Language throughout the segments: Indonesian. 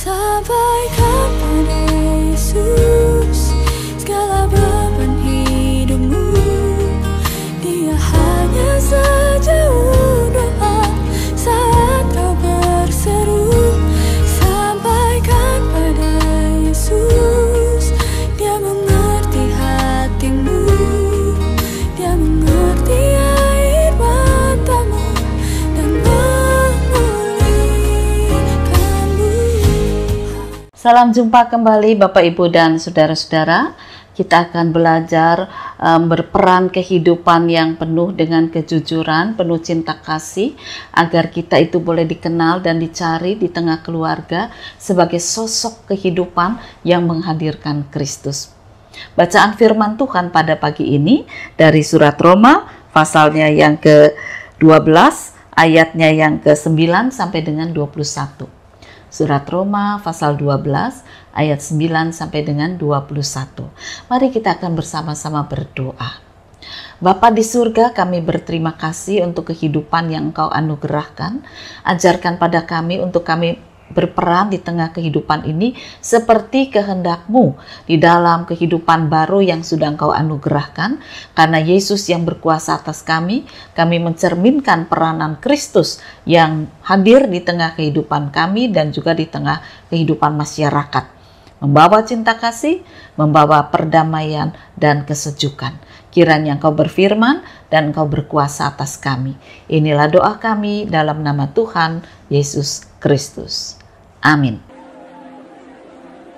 Sampaikan pada Yesus segala beban hidupmu. Dia hanya sejauh doa saat kau berseru. Sampaikan pada Yesus, Dia mengerti hatimu, Dia mengerti air matamu dan memulihkanmu. Salam jumpa kembali Bapak Ibu dan Saudara-saudara. Kita akan belajar berperan kehidupan yang penuh dengan kejujuran, penuh cinta kasih, agar kita itu boleh dikenal dan dicari di tengah keluarga sebagai sosok kehidupan yang menghadirkan Kristus. Bacaan firman Tuhan pada pagi ini dari surat Roma, pasalnya yang ke-12, ayatnya yang ke-9 sampai dengan 21. Surat Roma pasal 12 ayat 9 sampai dengan 21. Mari kita akan bersama-sama berdoa. Bapa di surga, kami berterima kasih untuk kehidupan yang Engkau anugerahkan. Ajarkan pada kami untuk kami berperan di tengah kehidupan ini seperti kehendak-Mu di dalam kehidupan baru yang sudah Engkau anugerahkan. Karena Yesus yang berkuasa atas kami mencerminkan peranan Kristus yang hadir di tengah kehidupan kami dan juga di tengah kehidupan masyarakat. Membawa cinta kasih, membawa perdamaian dan kesejukan. Kiranya Engkau berfirman dan Engkau berkuasa atas kami. Inilah doa kami dalam nama Tuhan Yesus Kristus. Amin.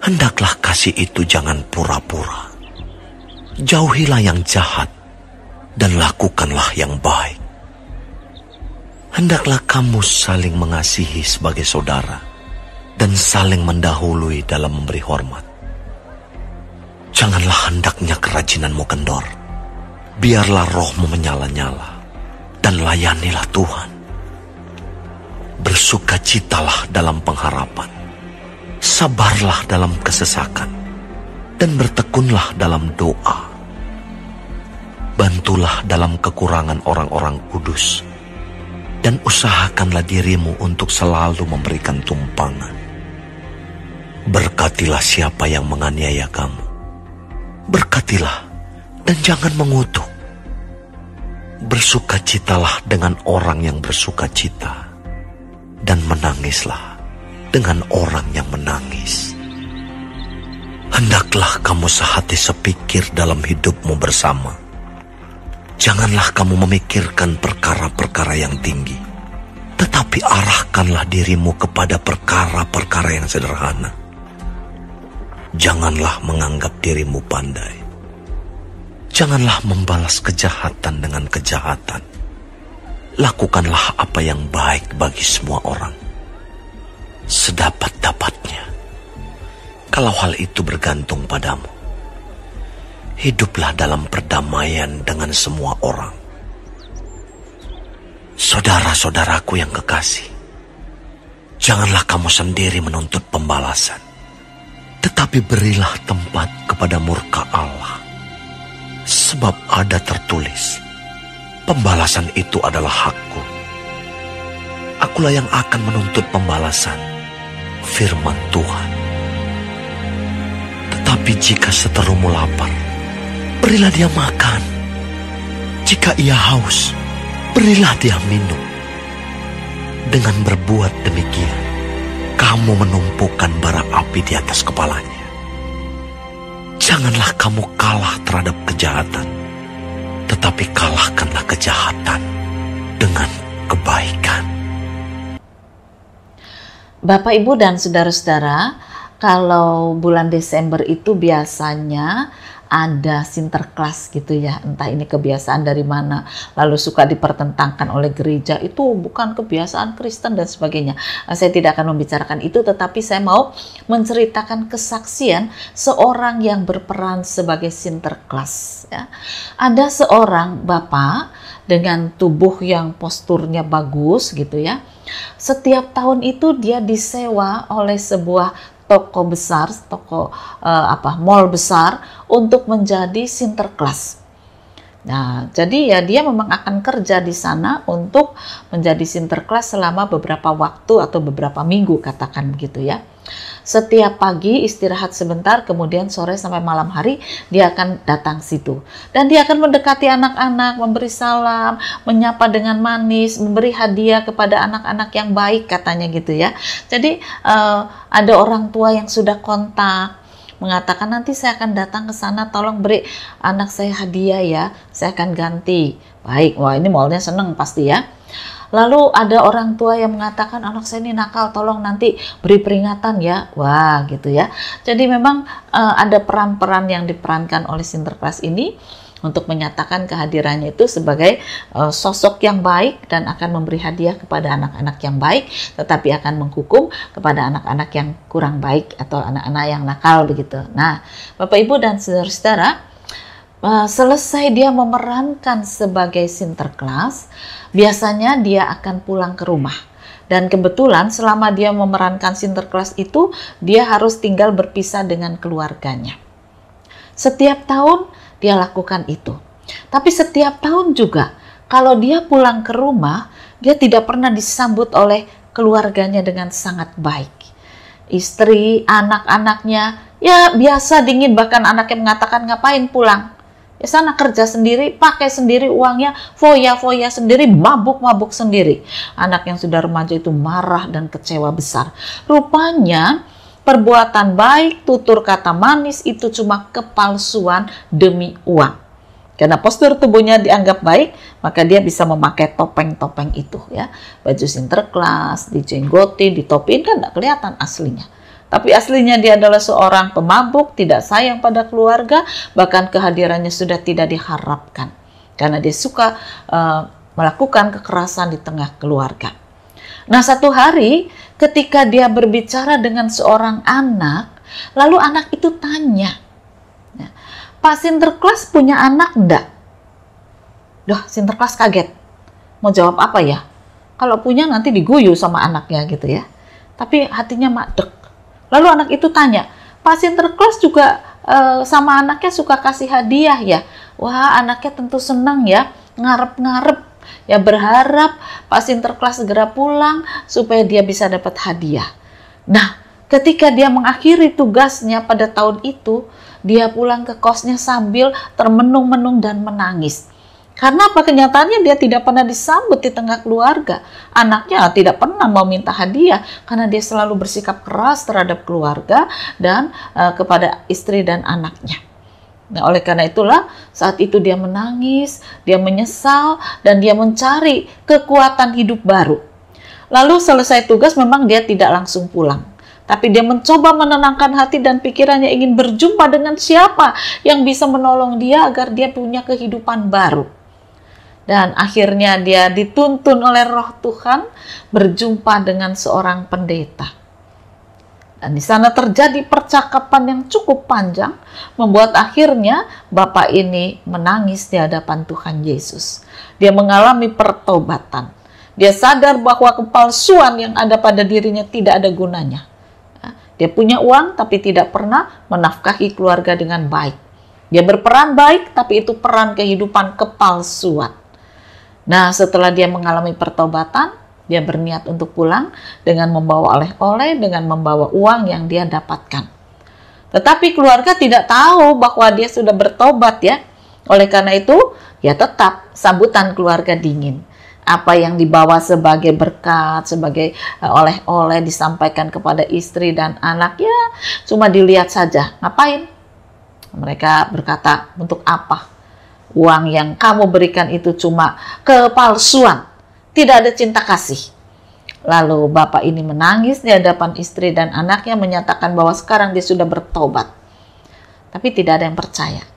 Hendaklah kasih itu jangan pura-pura. Jauhilah yang jahat dan lakukanlah yang baik. Hendaklah kamu saling mengasihi sebagai saudara dan saling mendahului dalam memberi hormat. Janganlah hendaknya kerajinanmu kendor. Biarlah rohmu menyala-nyala dan layanilah Tuhan. Bersukacitalah dalam pengharapan, sabarlah dalam kesesakan, dan bertekunlah dalam doa. Bantulah dalam kekurangan orang-orang kudus, dan usahakanlah dirimu untuk selalu memberikan tumpangan. Berkatilah siapa yang menganiaya kamu. Berkatilah dan jangan mengutuk. Bersukacitalah dengan orang yang bersukacita, dan menangislah dengan orang yang menangis. Hendaklah kamu sehati sepikir dalam hidupmu bersama. Janganlah kamu memikirkan perkara-perkara yang tinggi, tetapi arahkanlah dirimu kepada perkara-perkara yang sederhana. Janganlah menganggap dirimu pandai. Janganlah membalas kejahatan dengan kejahatan. Lakukanlah apa yang baik bagi semua orang, sedapat-dapatnya. Kalau hal itu bergantung padamu, hiduplah dalam perdamaian dengan semua orang. Saudara-saudaraku yang kekasih, janganlah kamu sendiri menuntut pembalasan, tetapi berilah tempat kepada murka Allah. Sebab ada tertulis, pembalasan itu adalah hakku. Akulah yang akan menuntut pembalasan, firman Tuhan. Tetapi jika seterumu lapar, berilah dia makan. Jika ia haus, berilah dia minum. Dengan berbuat demikian, kamu menumpukan bara api di atas kepalanya. Janganlah kamu kalah terhadap kejahatan, tetapi kalahkanlah kejahatan dengan kebaikan. Bapak, Ibu, dan saudara-saudara, kalau bulan Desember itu biasanya ada sinterklas gitu ya, entah ini kebiasaan dari mana, lalu suka dipertentangkan oleh gereja, itu bukan kebiasaan Kristen dan sebagainya. Saya tidak akan membicarakan itu, tetapi saya mau menceritakan kesaksian seorang yang berperan sebagai sinterklas ya. Ada seorang bapak dengan tubuh yang posturnya bagus gitu ya. Setiap tahun itu dia disewa oleh sebuah toko besar, mall besar untuk menjadi sinterklas. Nah, jadi ya dia memang akan kerja di sana untuk menjadi Sinterklas selama beberapa waktu atau beberapa minggu, katakan begitu ya. Setiap pagi istirahat sebentar, kemudian sore sampai malam hari dia akan datang situ. Dan dia akan mendekati anak-anak, memberi salam, menyapa dengan manis, memberi hadiah kepada anak-anak yang baik, katanya gitu ya. Jadi ada orang tua yang sudah kontak, mengatakan nanti saya akan datang ke sana, tolong beri anak saya hadiah ya, saya akan ganti. Baik, wah ini maunya seneng pasti ya. Lalu ada orang tua yang mengatakan anak saya ini nakal, tolong nanti beri peringatan ya. Wah gitu ya. Jadi memang ada peran-peran yang diperankan oleh Sinterklas ini untuk menyatakan kehadirannya itu sebagai sosok yang baik dan akan memberi hadiah kepada anak-anak yang baik, tetapi akan menghukum kepada anak-anak yang kurang baik atau anak-anak yang nakal begitu. Nah, Bapak Ibu dan saudara-saudara, selesai dia memerankan sebagai Sinterklas, biasanya dia akan pulang ke rumah. Dan kebetulan selama dia memerankan Sinterklas itu, dia harus tinggal berpisah dengan keluarganya. Setiap tahun dia lakukan itu. Tapi setiap tahun juga, kalau dia pulang ke rumah, dia tidak pernah disambut oleh keluarganya dengan sangat baik. Istri, anak-anaknya, ya biasa dingin, bahkan anaknya mengatakan ngapain pulang? Ya sana kerja sendiri, pakai sendiri uangnya, foya-foya sendiri, mabuk-mabuk sendiri. Anak yang sudah remaja itu marah dan kecewa besar. Rupanya perbuatan baik, tutur kata manis itu cuma kepalsuan demi uang. Karena postur tubuhnya dianggap baik, maka dia bisa memakai topeng-topeng itu ya. Baju Sinterklas, dijenggotin, ditopin, kan nggak kelihatan aslinya. Tapi aslinya dia adalah seorang pemabuk, tidak sayang pada keluarga, bahkan kehadirannya sudah tidak diharapkan. Karena dia suka melakukan kekerasan di tengah keluarga. Nah, satu hari ketika dia berbicara dengan seorang anak, lalu anak itu tanya, Pak Sinterklas punya anak enggak? Duh, Sinterklas kaget. Mau jawab apa ya? Kalau punya nanti diguyu sama anaknya gitu ya. Tapi hatinya madek. Lalu anak itu tanya, Pak Sinterklas juga sama anaknya suka kasih hadiah ya? Wah, anaknya tentu senang ya, ngarep-ngarep. Ya berharap Pak Sinterklas segera pulang supaya dia bisa dapat hadiah. Nah, ketika dia mengakhiri tugasnya pada tahun itu, dia pulang ke kosnya sambil termenung-menung dan menangis. Karena apa? Kenyataannya dia tidak pernah disambut di tengah keluarga. Anaknya tidak pernah mau minta hadiah karena dia selalu bersikap keras terhadap keluarga dan kepada istri dan anaknya. Nah, oleh karena itulah saat itu dia menangis, dia menyesal, dan dia mencari kekuatan hidup baru. Lalu selesai tugas memang dia tidak langsung pulang. Tapi dia mencoba menenangkan hati dan pikirannya, ingin berjumpa dengan siapa yang bisa menolong dia agar dia punya kehidupan baru. Dan akhirnya dia dituntun oleh Roh Tuhan berjumpa dengan seorang pendeta. Dan di sana terjadi percakapan yang cukup panjang, membuat akhirnya Bapak ini menangis di hadapan Tuhan Yesus. Dia mengalami pertobatan. Dia sadar bahwa kepalsuan yang ada pada dirinya tidak ada gunanya. Dia punya uang tapi tidak pernah menafkahi keluarga dengan baik. Dia berperan baik tapi itu peran kehidupan kepalsuan. Nah, setelah dia mengalami pertobatan, dia berniat untuk pulang dengan membawa oleh-oleh, dengan membawa uang yang dia dapatkan. Tetapi keluarga tidak tahu bahwa dia sudah bertobat ya. Oleh karena itu, ya tetap sambutan keluarga dingin. Apa yang dibawa sebagai berkat, sebagai oleh-oleh disampaikan kepada istri dan anak, ya cuma dilihat saja. Ngapain? Mereka berkata, untuk apa? Uang yang kamu berikan itu cuma kepalsuan. Tidak ada cinta kasih. Lalu bapak ini menangis di hadapan istri dan anaknya, menyatakan bahwa sekarang dia sudah bertobat. Tapi tidak ada yang percaya.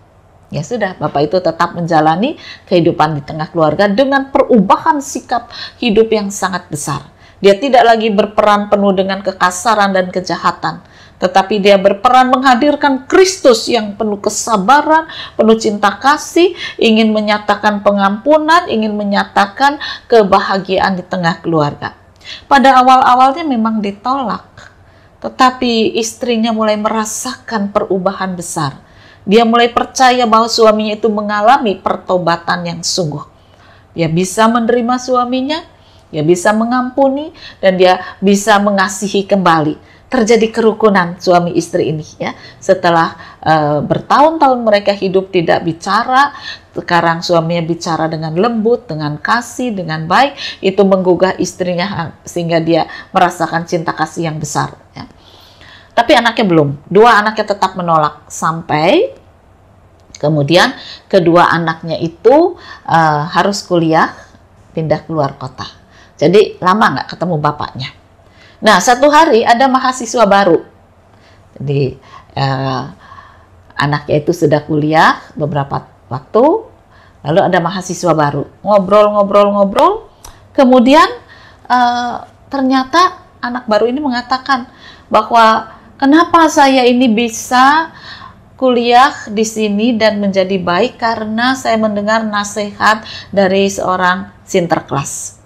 Ya sudah, bapak itu tetap menjalani kehidupan di tengah keluarga dengan perubahan sikap hidup yang sangat besar. Dia tidak lagi berperan penuh dengan kekasaran dan kejahatan, tetapi dia berperan menghadirkan Kristus yang penuh kesabaran, penuh cinta kasih, ingin menyatakan pengampunan, ingin menyatakan kebahagiaan di tengah keluarga. Pada awal-awalnya memang ditolak, tetapi istrinya mulai merasakan perubahan besar. Dia mulai percaya bahwa suaminya itu mengalami pertobatan yang sungguh. Dia bisa menerima suaminya, dia bisa mengampuni, dan dia bisa mengasihi kembali. Terjadi kerukunan suami istri ini ya. Setelah bertahun-tahun mereka hidup tidak bicara, sekarang suaminya bicara dengan lembut, dengan kasih, dengan baik. Itu menggugah istrinya sehingga dia merasakan cinta kasih yang besar ya. Tapi anaknya belum. Dua anaknya tetap menolak sampai kemudian kedua anaknya itu harus kuliah, pindah keluar kota. Jadi lama nggak ketemu bapaknya. Nah, satu hari ada mahasiswa baru. Jadi anaknya itu sudah kuliah beberapa waktu, lalu ada mahasiswa baru. Ngobrol. Kemudian ternyata anak baru ini mengatakan bahwa kenapa saya ini bisa kuliah di sini dan menjadi baik karena saya mendengar nasihat dari seorang Sinterklas.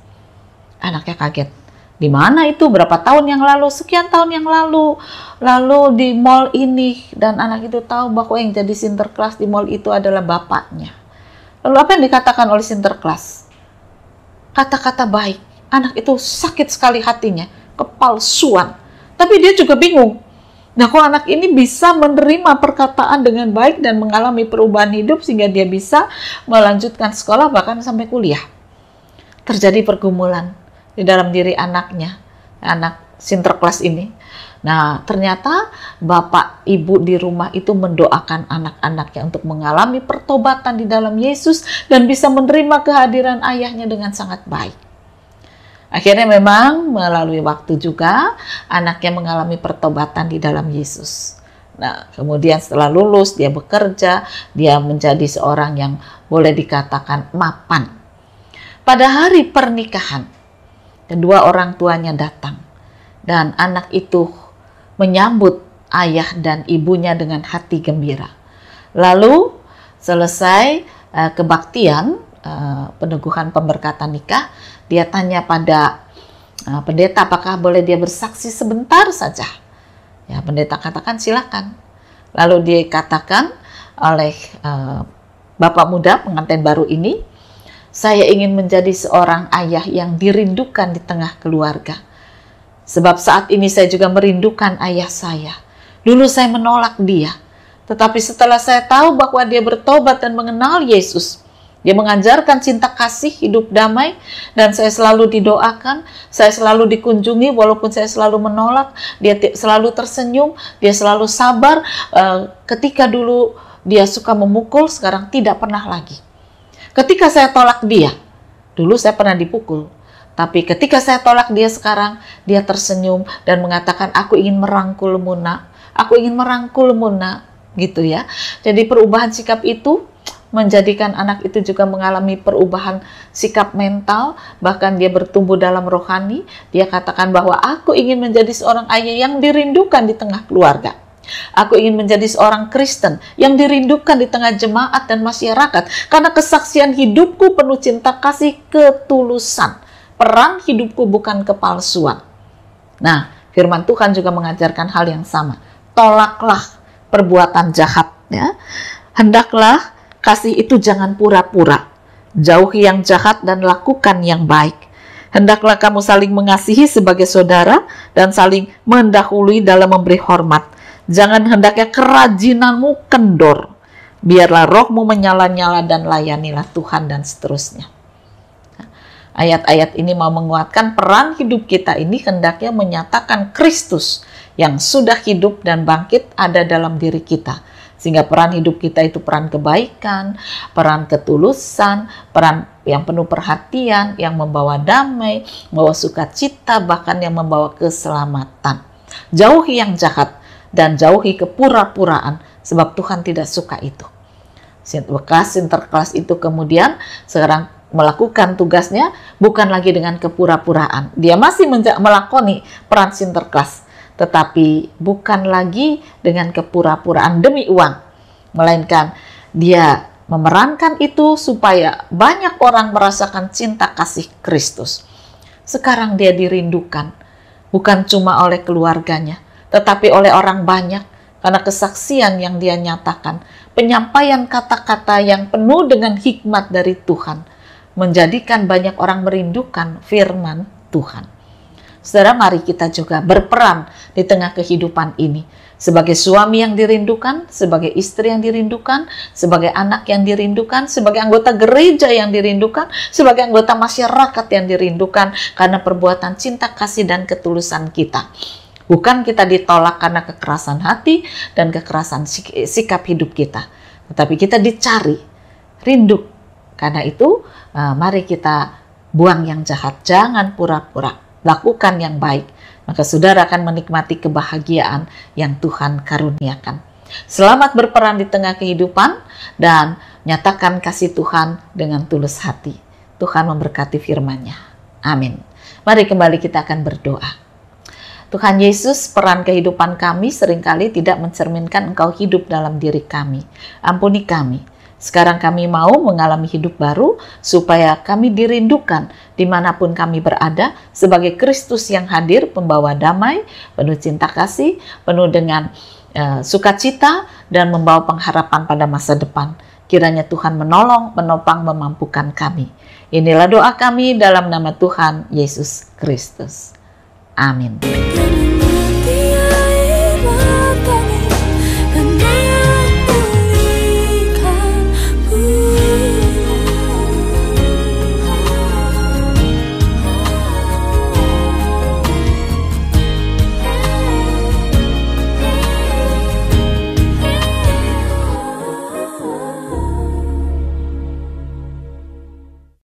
Anaknya kaget. Di mana itu? Berapa tahun yang lalu? Sekian tahun yang lalu. Lalu di mall ini. Dan anak itu tahu bahwa yang jadi Sinterklas di mall itu adalah bapaknya. Lalu apa yang dikatakan oleh Sinterklas? Kata-kata baik. Anak itu sakit sekali hatinya. Kepalsuan. Tapi dia juga bingung. Nah, kok anak ini bisa menerima perkataan dengan baik dan mengalami perubahan hidup sehingga dia bisa melanjutkan sekolah bahkan sampai kuliah. Terjadi pergumulan di dalam diri anaknya, anak Sinterklas ini. Nah, ternyata bapak ibu di rumah itu mendoakan anak-anaknya untuk mengalami pertobatan di dalam Yesus dan bisa menerima kehadiran ayahnya dengan sangat baik. Akhirnya memang melalui waktu juga anaknya mengalami pertobatan di dalam Yesus. Nah, kemudian setelah lulus dia bekerja, dia menjadi seorang yang boleh dikatakan mapan. Pada hari pernikahan, kedua orang tuanya datang dan anak itu menyambut ayah dan ibunya dengan hati gembira. Lalu selesai kebaktian, peneguhan pemberkatan nikah, dia tanya pada pendeta apakah boleh dia bersaksi sebentar saja. Ya, pendeta katakan silakan. Lalu dia katakan oleh bapak muda pengantin baru ini, saya ingin menjadi seorang ayah yang dirindukan di tengah keluarga. Sebab saat ini saya juga merindukan ayah saya. Dulu saya menolak dia, tetapi setelah saya tahu bahwa dia bertobat dan mengenal Yesus, dia mengajarkan cinta kasih, hidup damai, dan saya selalu didoakan, saya selalu dikunjungi walaupun saya selalu menolak, dia selalu tersenyum, dia selalu sabar. Ketika dulu dia suka memukul, sekarang tidak pernah lagi. Ketika saya tolak dia, dulu saya pernah dipukul, tapi ketika saya tolak dia sekarang, dia tersenyum dan mengatakan, aku ingin merangkulmu nak, aku ingin merangkulmu nak, gitu ya. Jadi perubahan sikap itu menjadikan anak itu juga mengalami perubahan sikap mental, bahkan dia bertumbuh dalam rohani. Dia katakan bahwa aku ingin menjadi seorang ayah yang dirindukan di tengah keluarga. Aku ingin menjadi seorang Kristen yang dirindukan di tengah jemaat dan masyarakat karena kesaksian hidupku penuh cinta kasih ketulusan. Peran hidupku bukan kepalsuan. Nah, firman Tuhan juga mengajarkan hal yang sama. Tolaklah perbuatan jahat ya. Hendaklah kasih itu jangan pura-pura. Jauhi yang jahat dan lakukan yang baik. Hendaklah kamu saling mengasihi sebagai saudara dan saling mendahului dalam memberi hormat. Jangan hendaknya kerajinanmu kendor. Biarlah rohmu menyala-nyala dan layanilah Tuhan dan seterusnya. Ayat-ayat ini mau menguatkan peran hidup kita ini hendaknya menyatakan Kristus yang sudah hidup dan bangkit ada dalam diri kita. Sehingga peran hidup kita itu peran kebaikan, peran ketulusan, peran yang penuh perhatian, yang membawa damai, membawa sukacita, bahkan yang membawa keselamatan. Jauhi yang jahat dan jauhi kepura-puraan, sebab Tuhan tidak suka itu. Bekas Sinterklas itu kemudian sekarang melakukan tugasnya bukan lagi dengan kepura-puraan. Dia masih melakoni peran Sinterklas, tetapi bukan lagi dengan kepura-puraan demi uang, melainkan dia memerankan itu supaya banyak orang merasakan cinta kasih Kristus. Sekarang dia dirindukan, bukan cuma oleh keluarganya, tetapi oleh orang banyak, karena kesaksian yang dia nyatakan, penyampaian kata-kata yang penuh dengan hikmat dari Tuhan, menjadikan banyak orang merindukan firman Tuhan. Saudara, mari kita juga berperan di tengah kehidupan ini. Sebagai suami yang dirindukan, sebagai istri yang dirindukan, sebagai anak yang dirindukan, sebagai anggota gereja yang dirindukan, sebagai anggota masyarakat yang dirindukan, karena perbuatan cinta kasih dan ketulusan kita. Bukan kita ditolak karena kekerasan hati dan kekerasan sikap hidup kita, tetapi kita dicari, rindu. Karena itu, mari kita buang yang jahat, jangan pura-pura, lakukan yang baik. Maka saudara akan menikmati kebahagiaan yang Tuhan karuniakan. Selamat berperan di tengah kehidupan dan nyatakan kasih Tuhan dengan tulus hati. Tuhan memberkati firman-Nya. Amin. Mari kembali kita akan berdoa. Tuhan Yesus, peran kehidupan kami seringkali tidak mencerminkan Engkau hidup dalam diri kami. Ampuni kami. Sekarang kami mau mengalami hidup baru supaya kami dirindukan dimanapun kami berada sebagai Kristus yang hadir, pembawa damai, penuh cinta kasih, penuh dengan sukacita dan membawa pengharapan pada masa depan. Kiranya Tuhan menolong, menopang, memampukan kami. Inilah doa kami dalam nama Tuhan Yesus Kristus. Amin.